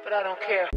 but I don't care.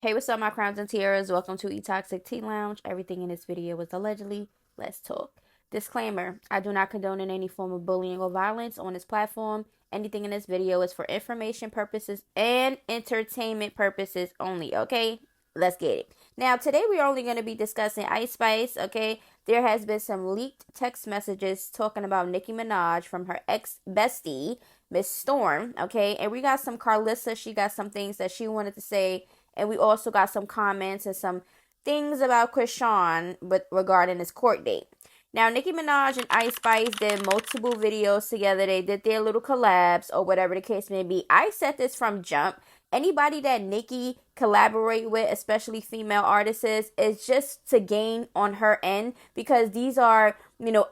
Hey, what's up, my crowns and tiaras? Welcome to E-Toxic Tea Lounge. Everything in this video was allegedly. Let's talk. Disclaimer, I do not condone in any form of bullying or violence on this platform. Anything in this video is for information purposes and entertainment purposes only, okay? Let's get it. Now, today we're only going to be discussing Ice Spice, okay? There has been some leaked text messages talking about Nicki Minaj from her ex-bestie, Miss Storm, okay? And we got some Carlissa. She got some things that she wanted to say. And we also got some comments and some things about Chrisean regarding his court date. Now, Nicki Minaj and Ice Spice did multiple videos together. They did their little collabs or whatever the case may be. I said this from jump. Anybody that Nicki collaborate with, especially female artists, is just to gain on her end, because these are,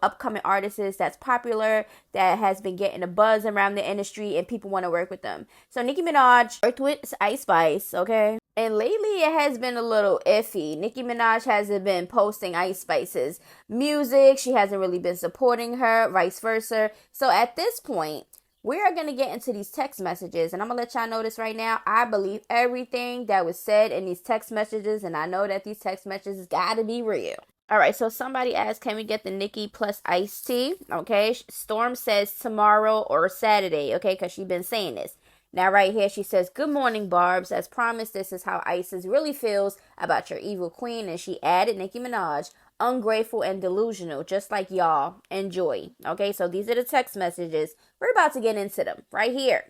upcoming artists that's popular, that has been getting a buzz around the industry, and people want to work with them. So Nicki Minaj worked with Ice Spice, okay? And lately it has been a little iffy. Nicki Minaj hasn't been posting Ice Spice's music. She hasn't really been supporting her, vice versa. So at this point, we are going to get into these text messages, and I'm going to let y'all know this right now. I believe everything that was said in these text messages, and I know that these text messages got to be real. All right, so somebody asked, can we get the Nicki plus Ice tea? Okay, Storm says tomorrow or Saturday, okay, because she's been saying this. Now, right here, she says, good morning, Barbs. As promised, this is how Isis really feels about your evil queen. And she added, Nicki Minaj, ungrateful and delusional, just like y'all. Enjoy. Okay, so these are the text messages. We're about to get into them right here.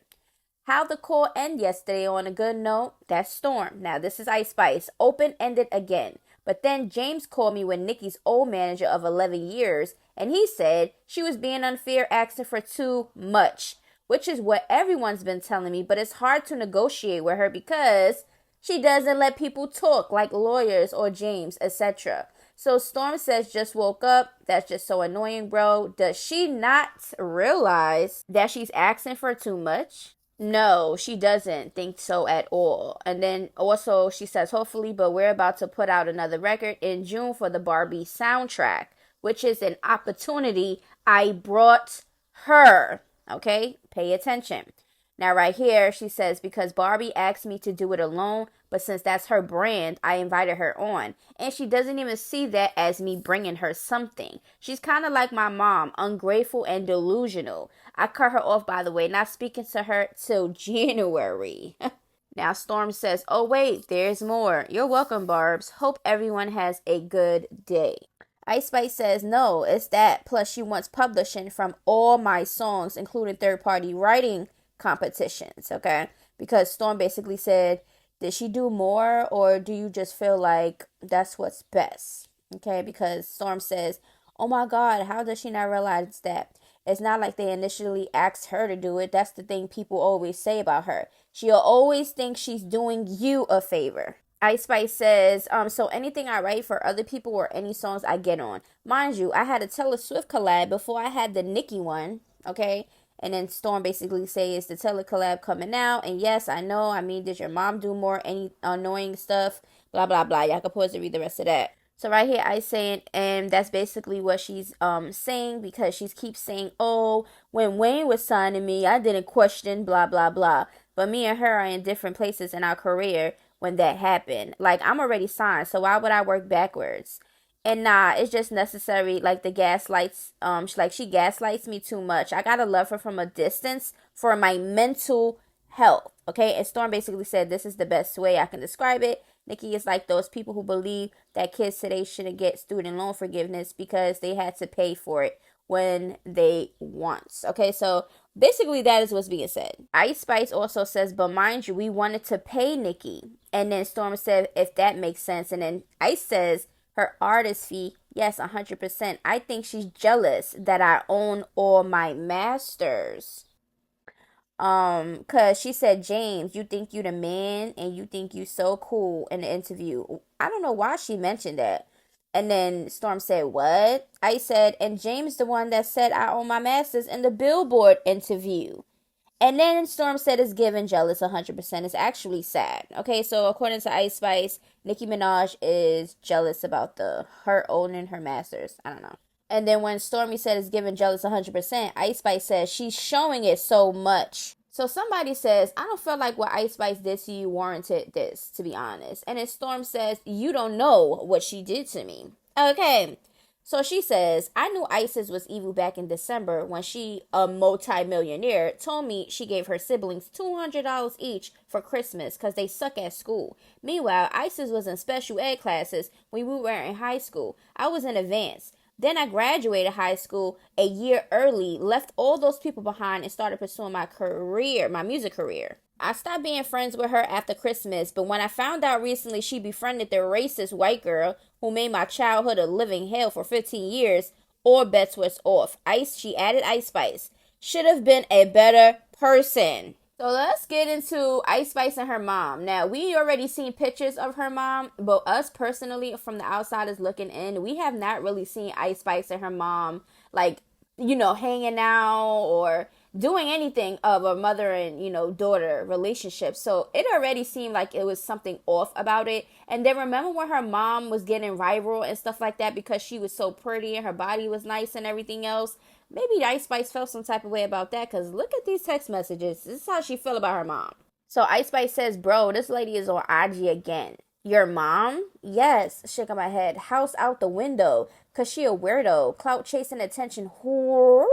How the call end yesterday on a good note. That's Storm. Now, this is Ice Spice. Open-ended again. But then James called me with Nicki's old manager of 11 years, and he said she was being unfair, asking for too much, which is what everyone's been telling me, but it's hard to negotiate with her because she doesn't let people talk like lawyers or James, etc. So Storm says, just woke up. That's just so annoying, bro. Does she not realize that she's asking for too much? No, she doesn't think so at all. And then also she says, hopefully, but we're about to put out another record in June for the Barbie soundtrack, which is an opportunity I brought her. Okay, pay attention. Now right here, she says, because Barbie asked me to do it alone, but since that's her brand, I invited her on. And she doesn't even see that as me bringing her something. She's kind of like my mom, ungrateful and delusional. I cut her off, by the way, not speaking to her till January. Now Storm says, oh wait, there's more. You're welcome, Barbs. Hope everyone has a good day. Ice Spice says, no, it's that. Plus, she wants publishing from all my songs, including third-party writing competitions, okay? Because Storm basically said, did she do more, or do you just feel like that's what's best? Okay, because Storm says, oh my God, how does she not realize that? It's not like they initially asked her to do it. That's the thing people always say about her. She'll always think she's doing you a favor. Ice Spice says, so anything I write for other people or any songs I get on. Mind you, I had a Taylor Swift collab before I had the Nicki one, okay? And then Storm basically says the Taylor collab coming out. And yes, I know, did your mom do more any annoying stuff? Blah, blah, blah. Y'all can pause to read the rest of that. So right here, Ice saying, and that's basically what she's saying, because she keeps saying, oh, when Wayne was signing me, I didn't question, blah, blah, blah. But me and her are in different places in our career when that happened. Like, I'm already signed, so why would I work backwards? And nah, it's just necessary, like the gaslights, she gaslights me too much. I gotta love her from a distance for my mental health, okay? And Storm basically said, this is the best way I can describe it. Nicki is like those people who believe that kids today shouldn't get student loan forgiveness because they had to pay for it when they want. Okay, so basically that is what's being said. Ice Spice also says, but mind you, we wanted to pay Nicki. And then Storm said, if that makes sense. And then Ice says, her artist fee, yes, 100%. I think she's jealous that I own all my masters. Cause she said, James, you think you the man and you think you so cool in the interview. I don't know why she mentioned that. And then Storm said, what? I said, and James the one that said I own my masters in the Billboard interview. And then Storm said it's given jealous 100%. It's actually sad. Okay, so according to Ice Spice, Nicki Minaj is jealous about her owning her masters. I don't know. And then when Stormy said it's giving jealous 100%, Ice Spice says she's showing it so much. So somebody says, I don't feel like what Ice Spice did to you warranted this, to be honest. And then Storm says, you don't know what she did to me. Okay. So she says, I knew Isis was evil back in December when she, a multi-millionaire, told me she gave her siblings $200 each for Christmas because they suck at school. Meanwhile, Isis was in special ed classes when we were in high school. I was in advance. Then I graduated high school a year early, left all those people behind, and started pursuing my career, my music career. I stopped being friends with her after Christmas, but when I found out recently she befriended the racist white girl who made my childhood a living hell for 15 years, all bets was off. She added Ice Spice. Should have been a better person. So let's get into Ice Spice and her mom. Now, we already seen pictures of her mom, but us personally, from the outsiders looking in, we have not really seen Ice Spice and her mom, like, hanging out or doing anything of a mother and, daughter relationship. So it already seemed like it was something off about it. And then remember when her mom was getting viral and stuff like that because she was so pretty and her body was nice and everything else? Maybe Ice Spice felt some type of way about that because look at these text messages. This is how she feel about her mom. So Ice Spice says, bro, this lady is on IG again. Your mom? Yes, shaking my head. House out the window because she a weirdo. Clout chasing attention. Whore.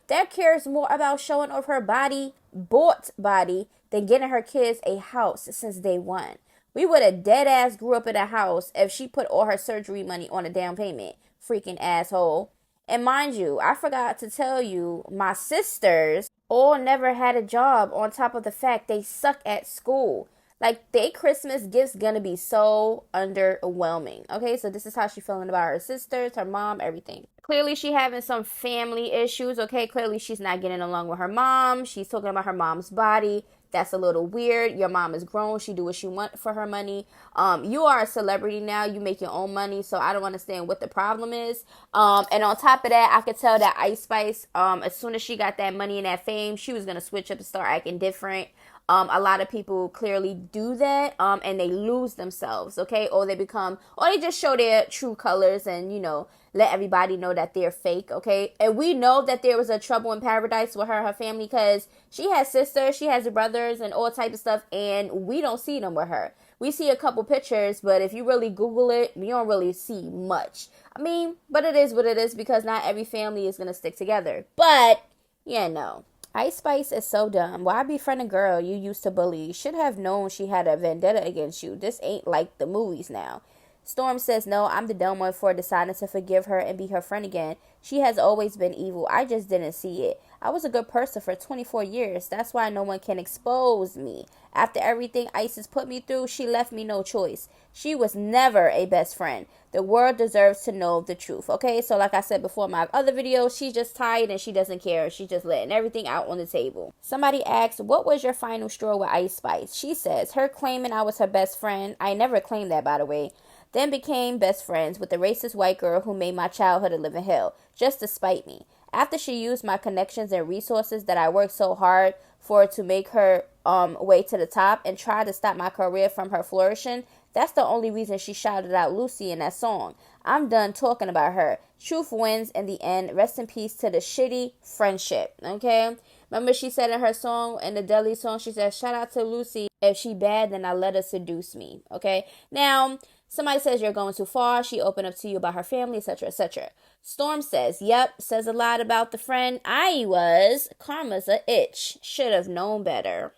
That cares more about showing off her bought body, than getting her kids a house since day one. We would have dead ass grew up in a house if she put all her surgery money on a down payment. Freaking asshole. And mind you, I forgot to tell you, my sisters all never had a job on top of the fact they suck at school. Like, their Christmas gifts gonna be so underwhelming. Okay, so this is how she's feeling about her sisters, her mom, everything. Clearly, she having some family issues, okay? Clearly, she's not getting along with her mom. She's talking about her mom's body. That's a little weird. Your mom is grown. She do what she want for her money. You are a celebrity now. You make your own money, so I don't understand what the problem is. And on top of that, I could tell that Ice Spice, as soon as she got that money and that fame, she was going to switch up and start acting different. A lot of people clearly do that, and they lose themselves, okay? Or they just show their true colors and, let everybody know that they're fake, okay? And we know that there was a trouble in paradise with her family because she has sisters, she has brothers, and all types of stuff, and we don't see them with her. We see a couple pictures, but if you really Google it, you don't really see much. I mean, but it is what it is because not every family is going to stick together. But, no. Ice Spice is so dumb. Why befriend a girl you used to bully? You should have known she had a vendetta against you. This ain't like the movies now. Storm says, no, I'm the dumb one for deciding to forgive her and be her friend again. She has always been evil. I just didn't see it. I was a good person for 24 years. That's why no one can expose me. After everything Isis put me through, she left me no choice. She was never a best friend. The world deserves to know the truth. Okay, so like I said before in my other video, she's just tired and she doesn't care. She's just letting everything out on the table. Somebody asks, what was your final straw with Ice Spice? She says, her claiming I was her best friend. I never claimed that, by the way. Then became best friends with the racist white girl who made my childhood a living hell, just to spite me. After she used my connections and resources that I worked so hard for to make her way to the top and tried to stop my career from her flourishing, that's the only reason she shouted out Lucy in that song. I'm done talking about her. Truth wins in the end. Rest in peace to the shitty friendship, okay? Remember she said in her song, in the Deli song, she said, shout out to Lucy. If she bad, then I let her seduce me, okay? Now, somebody says you're going too far. She opened up to you about her family, etc., etc. Storm says, yep, says a lot about the friend I was. Karma's a itch. Should have known better.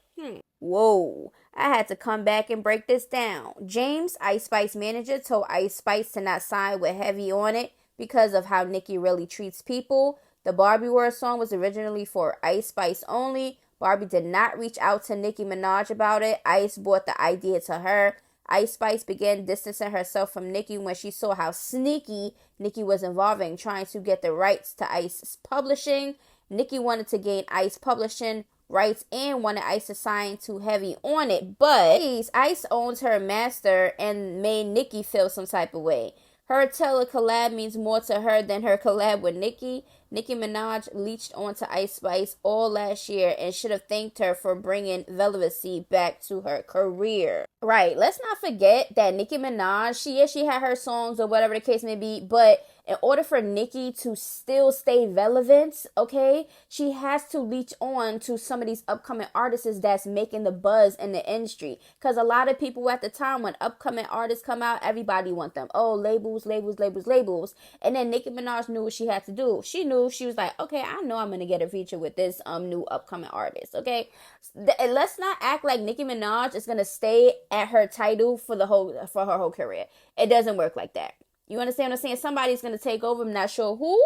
Whoa. I had to come back and break this down. James, Ice Spice manager, told Ice Spice to not sign with Heavy on it because of how Nicki really treats people. The Barbie World song was originally for Ice Spice only. Barbie did not reach out to Nicki Minaj about it. Ice brought the idea to her. Ice Spice began distancing herself from Nicki when she saw how sneaky Nicki was involving, trying to get the rights to Ice publishing. Nicki wanted to gain Ice publishing rights and wanted Ice to sign to Heavy on it, but Ice owns her master and made Nicki feel some type of way. Her tele collab means more to her than her collab with Nicki. Nicki Minaj leached onto Ice Spice all last year and should have thanked her for bringing relevancy back to her career. Right, let's not forget that Nicki Minaj, she had her songs or whatever the case may be, but in order for Nicki to still stay relevant, okay, she has to leech on to some of these upcoming artists that's making the buzz in the industry. Because a lot of people at the time, when upcoming artists come out, everybody want them. Oh, labels, labels, labels, labels. And then Nicki Minaj knew what she had to do. She knew, she was like, okay, I know I'm gonna get a feature with this new upcoming artist. Okay, let's not act like Nicki Minaj is gonna stay at her title for her whole career. It doesn't work like that. You understand what I'm saying? Somebody's gonna take over. I'm not sure who,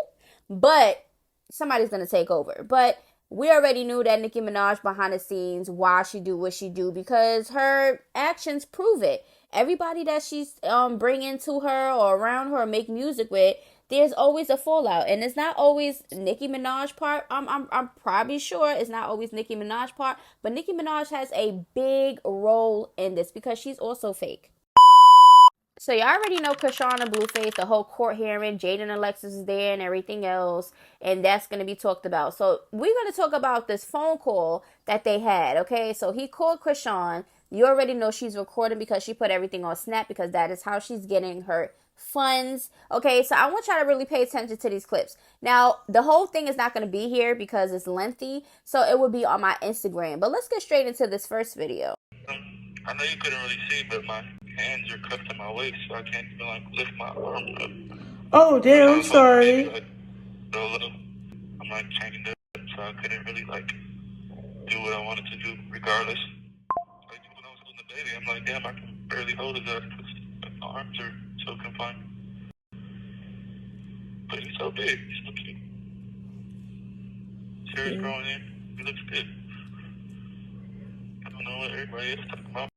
but somebody's gonna take over. But we already knew that Nicki Minaj behind the scenes, why she do what she do, because her actions prove it. Everybody that she's bringing to her or around her or make music with, there's always a fallout, and it's not always Nicki Minaj part. I'm probably sure it's not always Nicki Minaj part, but Nicki Minaj has a big role in this because she's also fake. So you already know Chrisean and Blueface, the whole court hearing, Jaden and Alexis is there and everything else, and that's going to be talked about. So we're going to talk about this phone call that they had, okay? So he called Chrisean. You already know she's recording because she put everything on Snap because that is how she's getting her funds. Okay, so I want y'all to really pay attention to these clips. Now, the whole thing is not going to be here because it's lengthy, so it will be on my Instagram. But let's get straight into this first video. I know you couldn't really see, but my hands are cuffed to my waist, so I can't even like lift my arm up. Oh damn! I'm sorry. Maybe, like, I'm like changing it, so I couldn't really like do what I wanted to do, regardless. Like when I was holding the baby, I'm like, damn, I can barely hold his ass because my arms are so confined. But he's so big, he's so cute. His hair is growing in. He looks good. I don't know what everybody is talking about.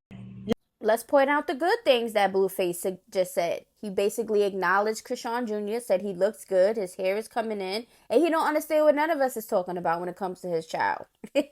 Let's point out the good things that Blueface just said. He basically acknowledged Chrisean Jr., said he looks good, his hair is coming in, and he don't understand what none of us is talking about when it comes to his child. He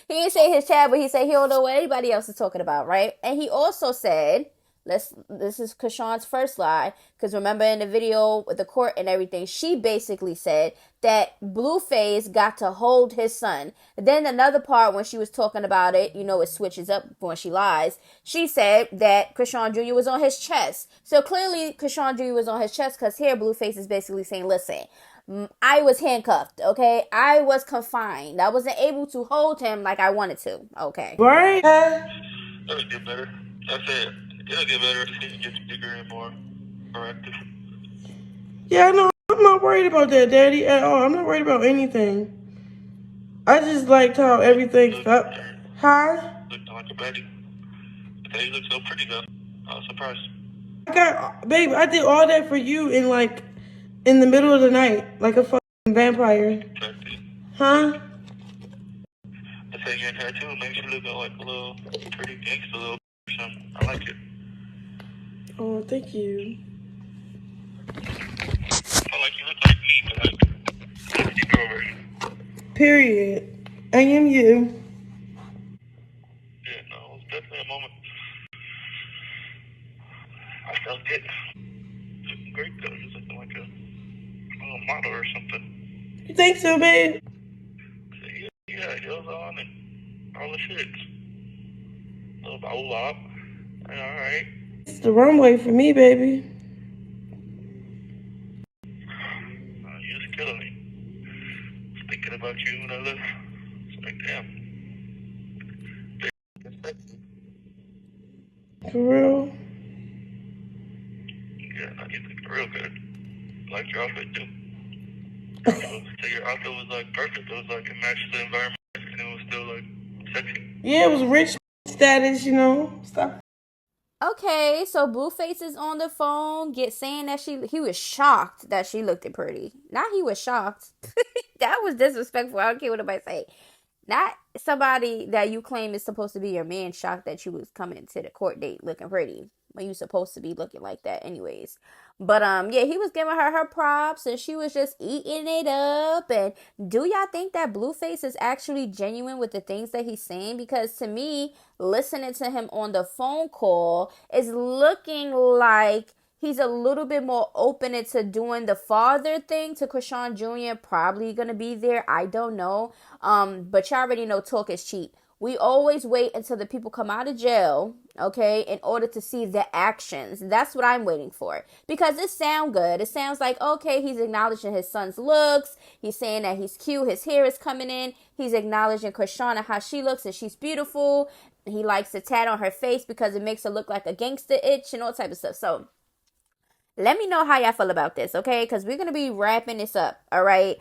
didn't say his child, but he said he don't know what anybody else is talking about, right? And he also said, this is Chrisean's first lie, because remember in the video with the court and everything, she basically said that Blueface got to hold his son. Then another part when she was talking about it, you know, it switches up when she lies. She said that Chrisean Jr. was on his chest. So clearly Chrisean Jr. was on his chest because here Blueface is basically saying, listen, I was handcuffed, okay? I was confined. I wasn't able to hold him like I wanted to, okay? Right? It'll get better. That's it. It'll get better if he gets bigger and more proactive. Yeah, no, I'm not worried about that, Daddy, at all. I'm not worried about anything. I just liked how everything felt. Huh? Looked like a baby. But he looks so pretty though. I was surprised. Babe, I did all that for you in the middle of the night, like a fucking vampire. Tattoo. Huh? I said your tattoo makes you look like a little pretty gangster little something. I like it. Oh, thank you. I like you look like me, but like you over. Period. I am you. Yeah, no, it was definitely a moment. I felt it. Looking great though. He was looking like a little model or something. You think so, babe? So, yeah, heels on and all the shits. Little bow lop. Alright. It's the runway for me, baby. You just killing me. Just thinking about you when I live. It's like, damn. For real? Yeah, no, you look real good. I like your outfit too. So your outfit was like perfect. It was like it matched the environment and it was still like sexy. Yeah, it was rich status, you know. Stop. Okay, so Blueface is on the phone, saying that he was shocked that she looked pretty. Not he was shocked. That was disrespectful. I don't care what nobody say. Not somebody that you claim is supposed to be your man shocked that you was coming to the court date looking pretty when you supposed to be looking like that anyways. But yeah, he was giving her props and she was just eating it up. And do y'all think that Blueface is actually genuine with the things that he's saying? Because to me, listening to him on the phone call is looking like he's a little bit more open into doing the father thing to Chrisean Jr. Probably gonna be there. I don't know. But y'all already know talk is cheap. We always wait until the people come out of jail, okay, in order to see the actions. That's what I'm waiting for, because it sounds good. It sounds like, okay, he's acknowledging his son's looks. He's saying that he's cute. His hair is coming in. He's acknowledging Chrisean and how she looks, and she's beautiful. He likes the tat on her face because it makes her look like a gangster itch and all type of stuff. So let me know how y'all feel about this, okay? Because we're going to be wrapping this up, all right?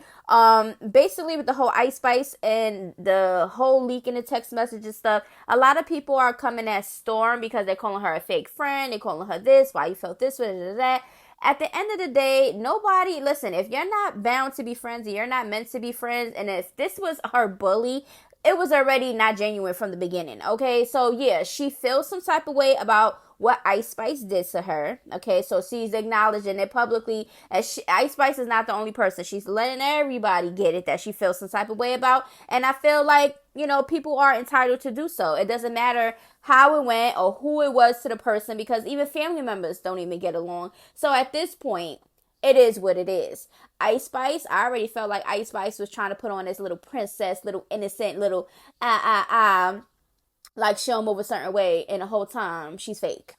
Basically, with the whole Ice Spice and the whole leaking the text messages stuff, a lot of people are coming at Storm because they're calling her a fake friend. They're calling her this, why you felt this way, that. At the end of the day, nobody, listen, if you're not bound to be friends and you're not meant to be friends, and if this was her bully, it was already not genuine from the beginning, okay? So, yeah, she feels some type of way about what Ice Spice did to her, okay? So she's acknowledging it publicly. Ice Spice is not the only person. She's letting everybody get it that she feels some type of way about. And I feel like, you know, people are entitled to do so. It doesn't matter how it went or who it was to the person, because even family members don't even get along. So at this point, it is what it is. Ice Spice, I already felt like Ice Spice was trying to put on this little princess, little innocent, little like show them over a certain way, and the whole time she's fake.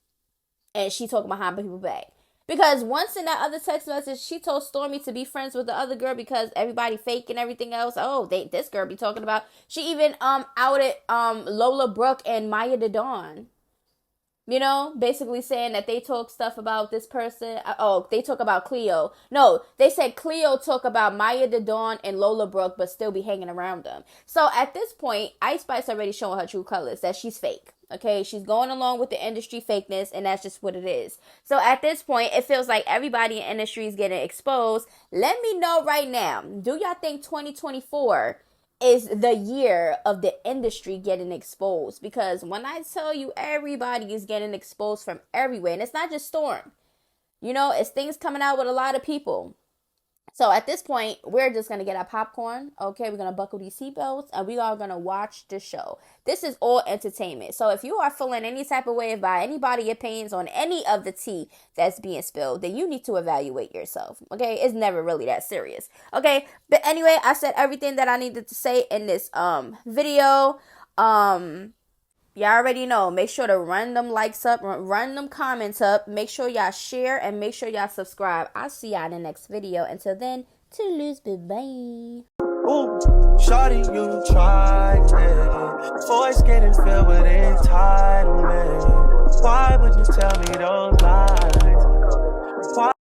And she talking behind people's back. Because once in that other text message, she told Stormy to be friends with the other girl because everybody fake and everything else. Oh, this girl be talking about. She even outed Lola Brooke and Maya the Dawn. You know, basically saying that they talk stuff about this person. Oh, they talk about Cleo. No, they said Cleo talk about Maya the Dawn and Lola Brooke, but still be hanging around them. So at this point, Ice Spice already showing her true colors, that she's fake. Okay, she's going along with the industry fakeness, and that's just what it is. So at this point, it feels like everybody in the industry is getting exposed. Let me know right now, do y'all think 2024 is the year of the industry getting exposed? Because when I tell you, everybody is getting exposed from everywhere, and it's not just Storm. You know, it's things coming out with a lot of people. So at this point, we're just going to get our popcorn, okay? We're going to buckle these seatbelts, and we are going to watch the show. This is all entertainment. So if you are feeling any type of way about anybody's opinions on any of the tea that's being spilled, then you need to evaluate yourself, okay? It's never really that serious, okay? But anyway, I said everything that I needed to say in this video. Y'all already know. Make sure to run them likes up, run them comments up. Make sure y'all share and make sure y'all subscribe. I'll see y'all in the next video. Until then, toodaloo, bye-bye. Ooh, shawty, you tried, man. Voice getting filled with entitlement. Why would you tell me those lies?